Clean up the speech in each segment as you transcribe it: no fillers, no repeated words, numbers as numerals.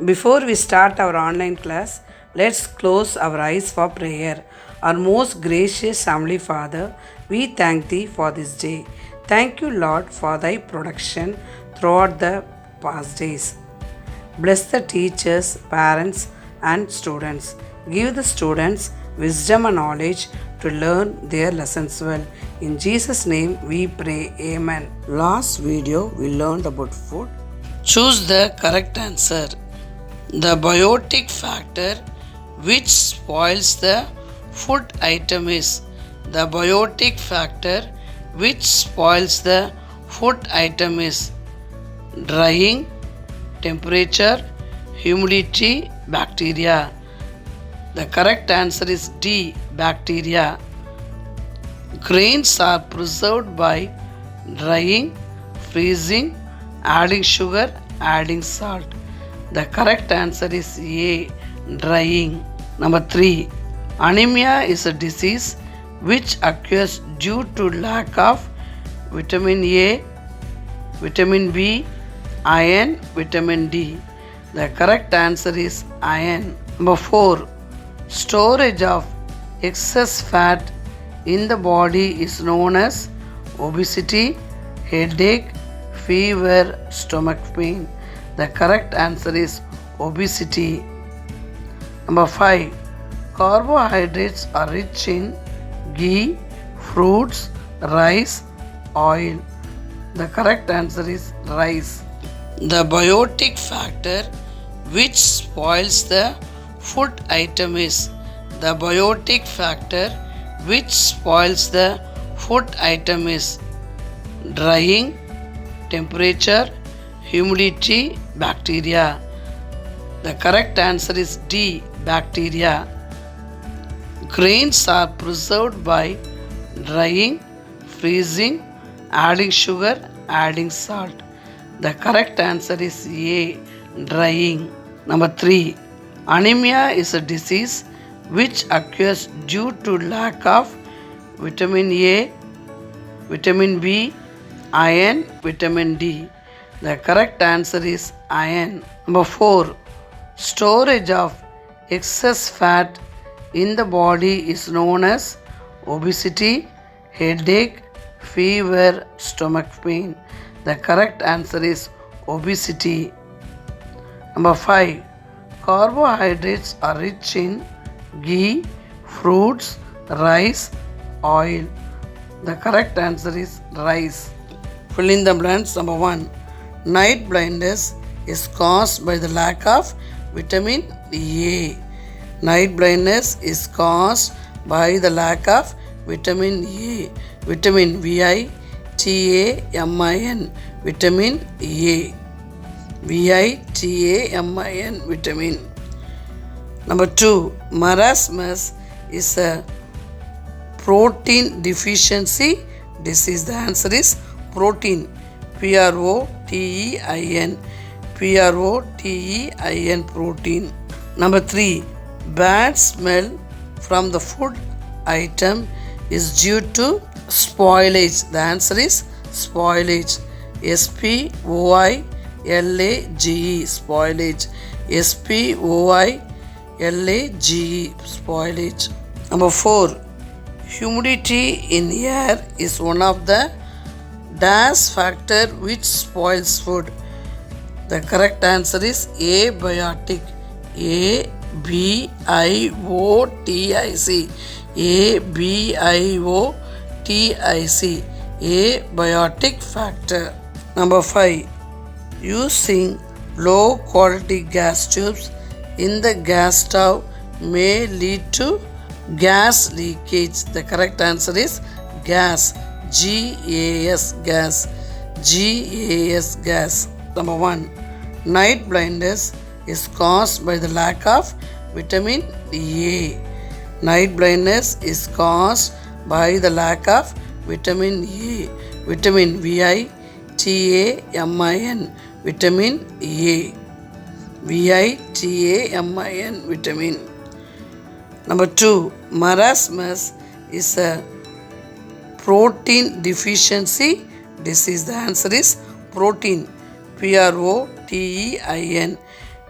Before we start our online class, let's close our eyes for prayer. Our most gracious Heavenly Father, we thank Thee for this day. Thank you, Lord, for Thy protection throughout the past days. Bless the teachers, parents, and students. Give the students wisdom and knowledge to learn their lessons well. In Jesus' name we pray. Amen. Last video we learned about food. Choose the correct answer. The biotic factor which spoils the food item is. The biotic factor which spoils the food item is drying, temperature, humidity, bacteria. The correct answer is D, bacteria. Grains are preserved by drying, freezing, adding sugar, adding salt. The correct answer is A, drying. Number 3. Anemia is a disease which occurs due to lack of vitamin A, vitamin B, iron, vitamin D. The correct answer is iron. Number 4. Storage of excess fat in the body is known as obesity, headache, fever, stomach pain. The correct answer is obesity. Number 5. Carbohydrates are rich in ghee, fruits, rice, oil. The correct answer is rice. The biotic factor which spoils the food item is. The biotic factor which spoils the food item is drying, temperature, humidity, bacteria. The correct answer is D, bacteria. Grains are preserved by drying, freezing, adding sugar, adding salt. The correct answer is A, drying. Number 3. Anemia is a disease which occurs due to lack of vitamin A, vitamin B, iron, vitamin D. The correct answer is iron. Number 4. Storage of excess fat in the body is known as obesity, headache, fever, stomach pain. The correct answer is obesity. Number 5. Carbohydrates are rich in ghee, fruits, rice, oil. The correct answer is rice. Fill in the blanks. Number 1. Night blindness is caused by the lack of vitamin A. Night blindness is caused by the lack of vitamin A. Vitamin VITAMIN. Vitamin A. VITAMIN. Vitamin. Number 2. Marasmus is a protein deficiency disease. The answer is protein. PROTEIN. PROTEIN, protein. Number 3. Bad smell from the food item is due to spoilage. The answer is spoilage. SPOILAGE. Spoilage. SPOILAGE. Spoilage. Number 4. Humidity in air is one of the dash factor which spoils food. The correct answer is abiotic. ABIOTIC. ABIOTIC. Abiotic factor. Number 5. Using low quality gas tubes in the gas stove may lead to gas leakage. The correct answer is gas. GAS, gas. GAS, gas. Number 1. Night blindness is caused by the lack of vitamin A. Night blindness is caused by the lack of vitamin A. Vitamin VITAMIN. Vitamin A. VITAMIN. Vitamin. Number 2. Marasmus is a protein deficiency disease. The answer is protein. PROTEIN.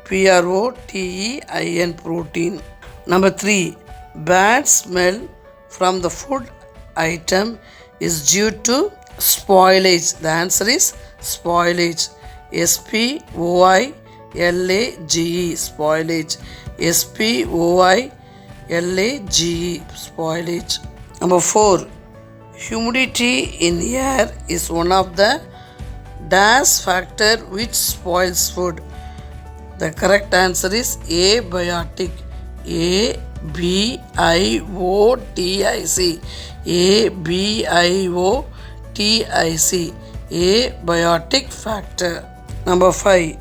protein, protein. Number 3. Bad smell from the food item is due to spoilage. The answer is spoilage. spoilage, spoilage. spoilage, spoilage. Number 4. Humidity in air is one of the dash factor which spoils food. The correct answer is abiotic. abiotic. abiotic. Abiotic factor. Number 5.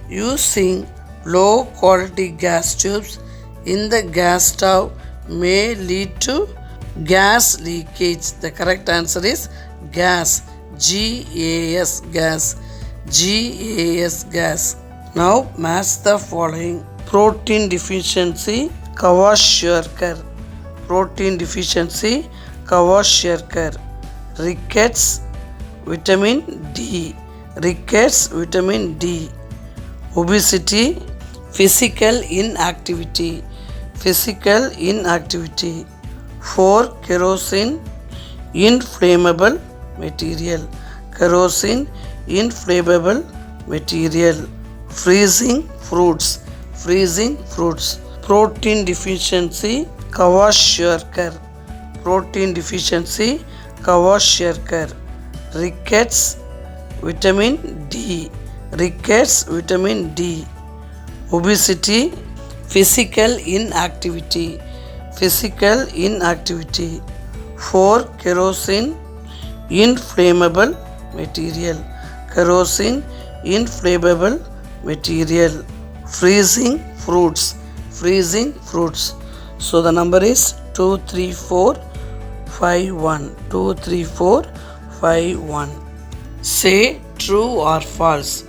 Using low quality gas tubes in the gas stove may lead to gas leakage. The correct answer is gas. gas. Gas. gas. Now match the following. Protein deficiency, kwashiorkor. Protein deficiency, kwashiorkor. Rickets, vitamin D. Rickets, vitamin D. Obesity, physical inactivity. Physical inactivity. 4. Kerosene, inflammable material. Kerosene, inflammable material. Freezing fruits. Freezing fruits. Protein deficiency, kwashiorkor. Protein deficiency, kwashiorkor. Rickets, vitamin D. Rickets, vitamin D. Obesity, physical inactivity. Physical inactivity. 4. Kerosene, inflammable material. Kerosene, inflammable material. Freezing fruits. Freezing fruits. So the number is 23451. 23451. Say true or false.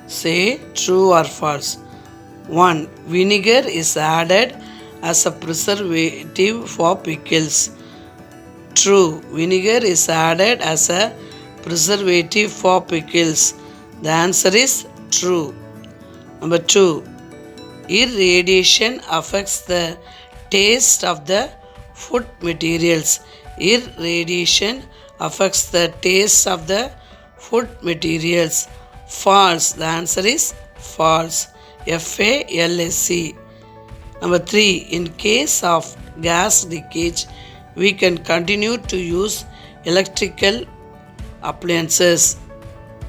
Say true or false. 1. Vinegar is added as a preservative for pickles. True. Vinegar is added as a preservative for pickles. The answer is true. Number 2. Irradiation affects the taste of the food materials. Irradiation affects the taste of the food materials. False. The answer is false. false. Number 3. In case of gas leakage, we can continue to use electrical appliances.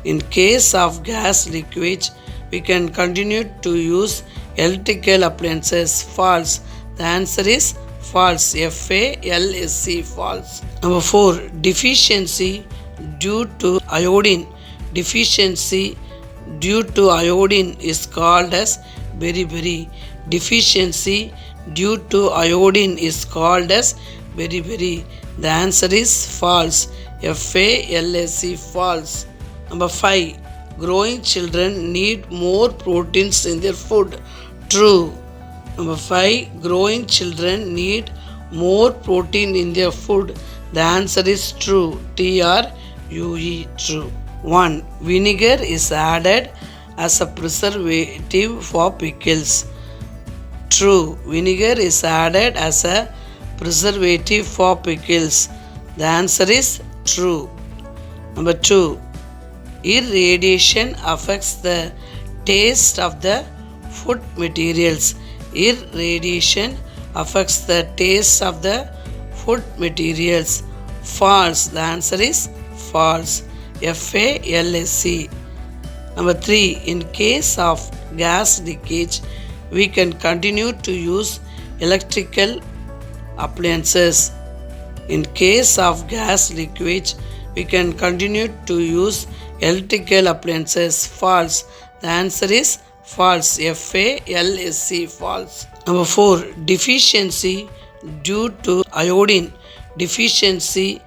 In case of gas leakage, we can continue to use electrical appliances. False. The answer is false. false. False. Number 4. Deficiency due to iodine. Deficiency due to iodine is called as beriberi. Deficiency due to iodine is called as beriberi. The answer is false. false. False. Number 5. Growing children need more proteins in their food. True. Number 5. Growing children need more protein in their food. The answer is true. true. True. 1. Vinegar is added as a preservative for pickles. True. Vinegar is added as a preservative for pickles. The answer is true. Number 2. Irradiation affects the taste of the food materials. Irradiation affects the taste of the food materials. False. The answer is false. false. Number 3. In case of gas leakage, we can continue to use electrical appliances. In case of gas leakage, we can continue to use electrical appliances. False. The answer is false. false. False. Number 4. Deficiency due to iodine. Deficiency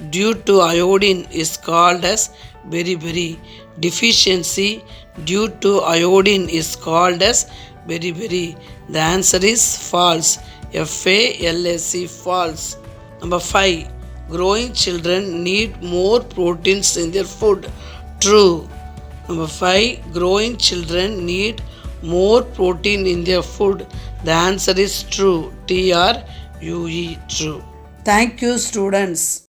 due to iodine is called as beriberi. Deficiency due to iodine is called as beriberi. The answer is false. false. False. Number 5. Growing children need more proteins in their food. True. Number 5. Growing children need more protein in their food? The answer is true. TRUE, true. Thank you, students.